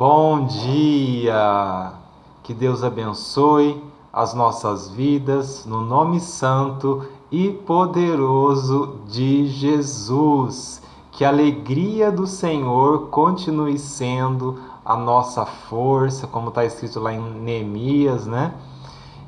Bom dia! Que Deus abençoe as nossas vidas no nome santo e poderoso de Jesus. Que a alegria do Senhor continue sendo a nossa força, como está escrito lá em Neemias, né?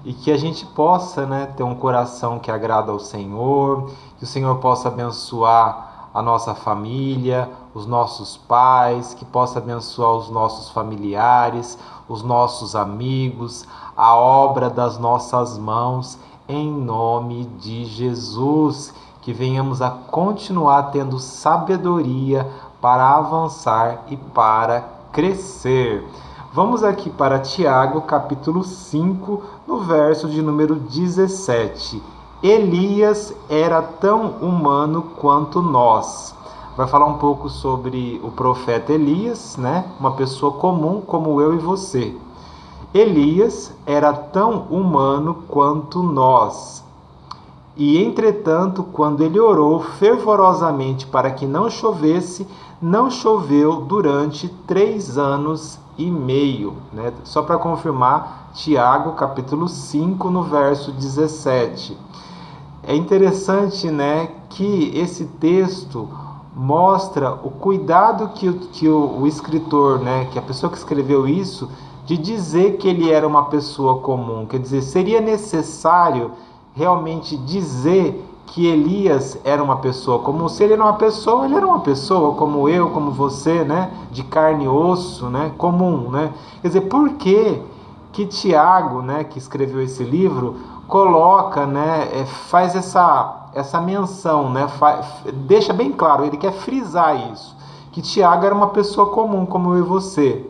E que a gente possa, ter um coração que agrada ao Senhor, que o Senhor possa abençoar a nossa família, os nossos pais, que possa abençoar os nossos familiares, os nossos amigos, a obra das nossas mãos, em nome de Jesus. Que venhamos a continuar tendo sabedoria para avançar e para crescer. Vamos aqui para Tiago, capítulo 5, no verso de número 17. Elias era tão humano quanto nós. Vai falar um pouco sobre o profeta Elias, uma pessoa comum como eu e você. Elias era tão humano quanto nós. E, entretanto, quando ele orou fervorosamente para que não chovesse, não choveu durante 3 anos e meio. Só para confirmar, Tiago, capítulo 5, no verso 17. É interessante, que esse texto mostra o cuidado que o escritor, que a pessoa que escreveu isso, de dizer que ele era uma pessoa comum. Quer dizer, seria necessário realmente dizer que Elias era uma pessoa comum. Se ele era uma pessoa, ele era uma pessoa como eu, como você, de carne e osso, comum, Quer dizer, por que Tiago, que escreveu esse livro, coloca, faz essa menção, deixa bem claro, ele quer frisar isso, que Tiago era uma pessoa comum como eu e você.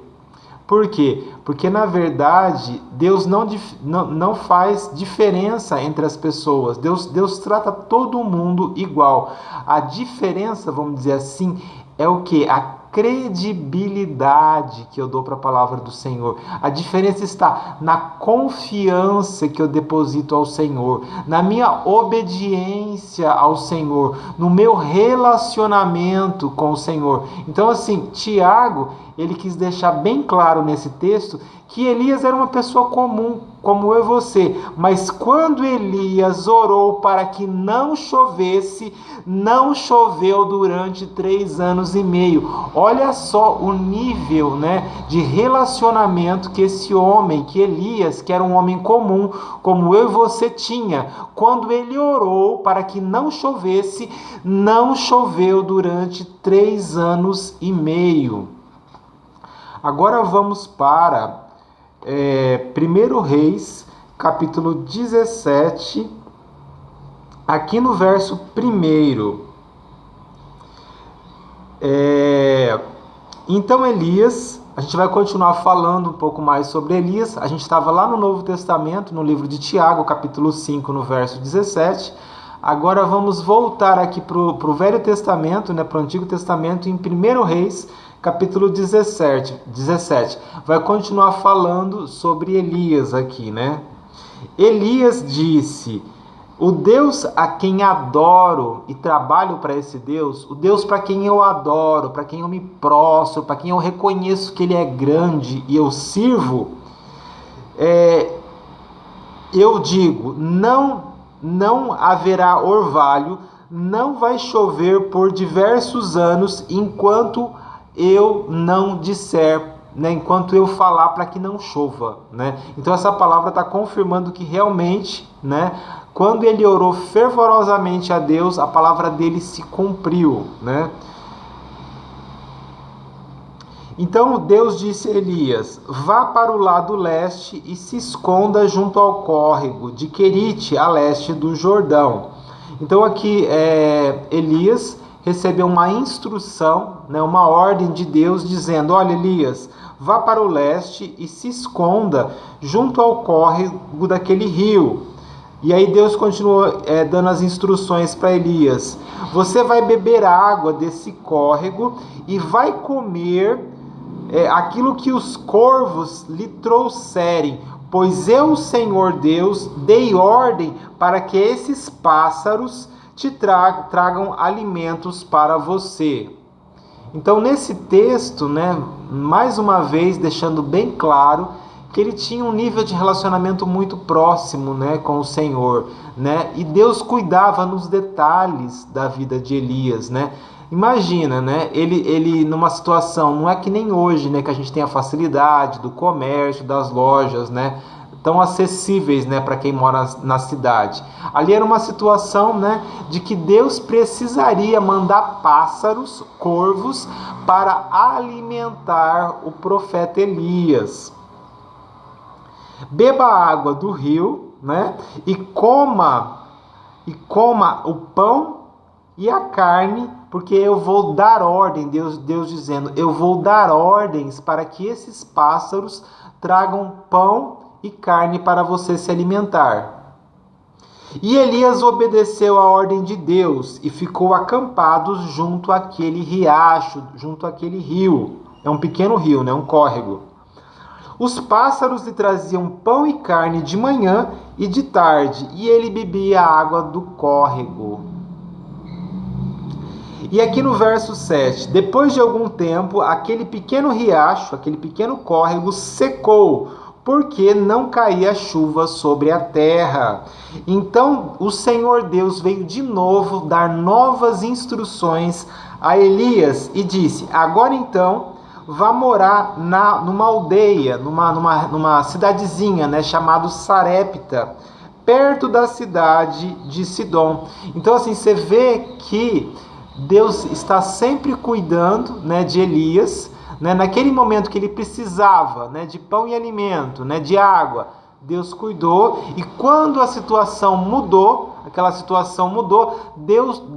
Por quê? Porque, na verdade, Deus não faz diferença entre as pessoas. Deus trata todo mundo igual. A diferença, vamos dizer assim, é o quê? A credibilidade que eu dou para a palavra do Senhor. A diferença está na confiança que eu deposito ao Senhor, na minha obediência ao Senhor, no meu relacionamento com o Senhor. Então, assim, Tiago, ele quis deixar bem claro nesse texto que Elias era uma pessoa comum, como eu e você. Mas quando Elias orou para que não chovesse, não choveu durante 3 anos e meio. Olha só o nível, de relacionamento que esse homem, que Elias, que era um homem comum, como eu e você tinha. Quando ele orou para que não chovesse, não choveu durante 3 anos e meio. Agora vamos para 1 Reis, capítulo 17, aqui no verso 1. Então Elias, a gente vai continuar falando um pouco mais sobre Elias. A gente estava lá no Novo Testamento, no livro de Tiago, capítulo 5, no verso 17. Agora vamos voltar aqui para o Velho Testamento, para o Antigo Testamento, em 1 Reis, capítulo 17. Vai continuar falando sobre Elias aqui, Elias disse: o Deus a quem adoro e trabalho para esse Deus, o Deus para quem eu adoro, para quem eu me prostro, para quem eu reconheço que Ele é grande e eu sirvo, eu digo, não haverá orvalho, não vai chover por diversos anos enquanto eu não disser, enquanto eu falar para que não chova, Então essa palavra está confirmando que realmente, quando ele orou fervorosamente a Deus, a palavra dele se cumpriu, Então Deus disse a Elias: vá para o lado leste e se esconda junto ao córrego de Querite, a leste do Jordão. Então aqui Elias recebeu uma instrução, uma ordem de Deus dizendo: olha, Elias, vá para o leste e se esconda junto ao córrego daquele rio. E aí Deus continuou dando as instruções para Elias: você vai beber água desse córrego e vai comer aquilo que os corvos lhe trouxerem, pois eu, Senhor Deus, dei ordem para que esses pássaros te tragam alimentos para você. Então, nesse texto, né, mais uma vez deixando bem claro que ele tinha um nível de relacionamento muito próximo, né, com o Senhor, né? E Deus cuidava nos detalhes da vida de Elias, né? Imagina, né? Ele numa situação, não é que nem hoje, né, que a gente tem a facilidade do comércio, das lojas, né, tão acessíveis, né, para quem mora na cidade. Ali era uma situação, né, de que Deus precisaria mandar pássaros, corvos, para alimentar o profeta Elias. Beba a água do rio, né, e coma o pão e a carne, porque eu vou dar ordem, Deus dizendo, eu vou dar ordens para que esses pássaros tragam pão e carne para você se alimentar. E Elias obedeceu a ordem de Deus e ficou acampado junto àquele riacho, junto àquele rio. É um pequeno rio, né? Um córrego. Os pássaros lhe traziam pão e carne de manhã e de tarde, e ele bebia a água do córrego. E aqui no verso 7, depois de algum tempo, aquele pequeno riacho, aquele pequeno córrego secou, porque não caía chuva sobre a terra. Então o Senhor Deus veio de novo dar novas instruções a Elias e disse: agora então, vá morar numa aldeia, numa cidadezinha, né, chamada Sarepta, perto da cidade de Sidom. Então assim, você vê que Deus está sempre cuidando, né, de Elias, né, naquele momento que ele precisava, né, de pão e alimento, né, de água. Deus cuidou, e quando a situação mudou,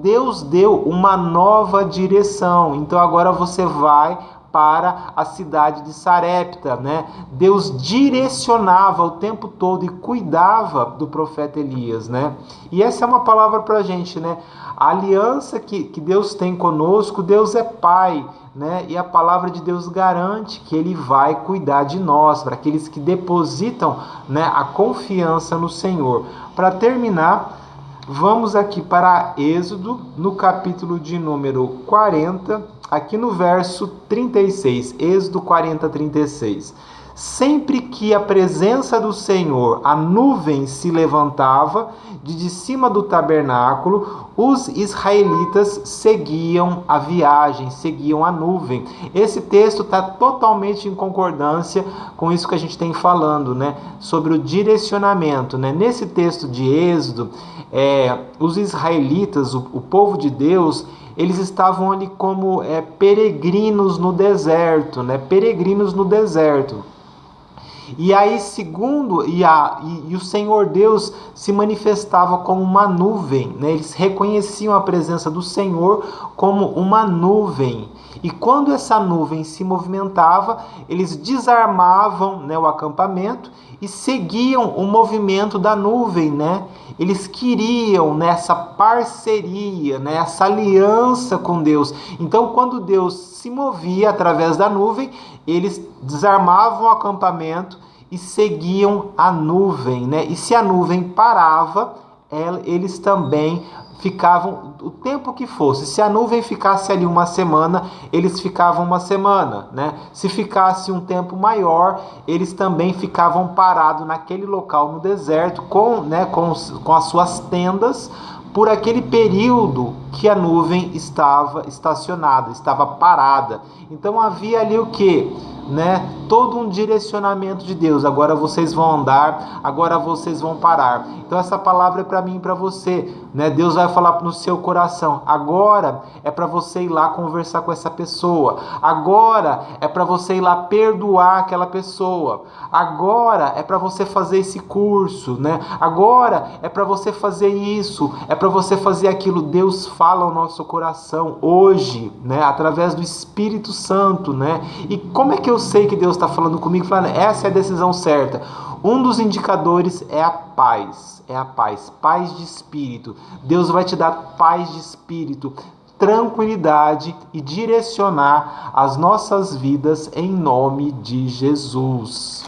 Deus deu uma nova direção. Então agora você vai para a cidade de Sarepta, né? Deus direcionava o tempo todo e cuidava do profeta Elias, né? E essa é uma palavra para a gente, né? A aliança que Deus tem conosco, Deus é Pai, né? E a palavra de Deus garante que Ele vai cuidar de nós, para aqueles que depositam, né, a confiança no Senhor. Para terminar, vamos aqui para Êxodo, no capítulo de número 40, aqui no verso 36, Êxodo 40, 36. Sempre que a presença do Senhor, a nuvem se levantava de cima do tabernáculo, os israelitas seguiam a viagem, seguiam a nuvem. Esse texto está totalmente em concordância com isso que a gente tem falando, né, sobre o direcionamento, né? Nesse texto de Êxodo, os israelitas, o povo de Deus, eles estavam ali como peregrinos no deserto, né? Peregrinos no deserto. E aí, o Senhor Deus se manifestava como uma nuvem, né? Eles reconheciam a presença do Senhor como uma nuvem. E quando essa nuvem se movimentava, eles desarmavam, né, o acampamento e seguiam o movimento da nuvem, né? Eles queriam nessa parceria, né, essa aliança com Deus. Então, quando Deus se movia através da nuvem, eles desarmavam o acampamento e seguiam a nuvem, né? E se a nuvem parava, eles também ficavam o tempo que fosse. Se a nuvem ficasse ali uma semana, eles ficavam uma semana, né? Se ficasse um tempo maior, eles também ficavam parados naquele local no deserto com as suas tendas por aquele período que a nuvem estava estacionada, estava parada. Então havia ali o quê? Né? Todo um direcionamento de Deus. Agora vocês vão andar, agora vocês vão parar. Então essa palavra é para mim e para você, né? Deus vai falar no seu coração: agora é para você ir lá conversar com essa pessoa, agora é para você ir lá perdoar aquela pessoa, agora é para você fazer esse curso, né? Agora é para você fazer isso, é para você fazer aquilo. Deus fala ao nosso coração hoje, né? Através do Espírito Santo, né? E como é que eu sei que Deus está falando comigo, falando, essa é a decisão certa? Um dos indicadores é a paz, paz de espírito. Deus vai te dar paz de espírito, tranquilidade e direcionar as nossas vidas em nome de Jesus.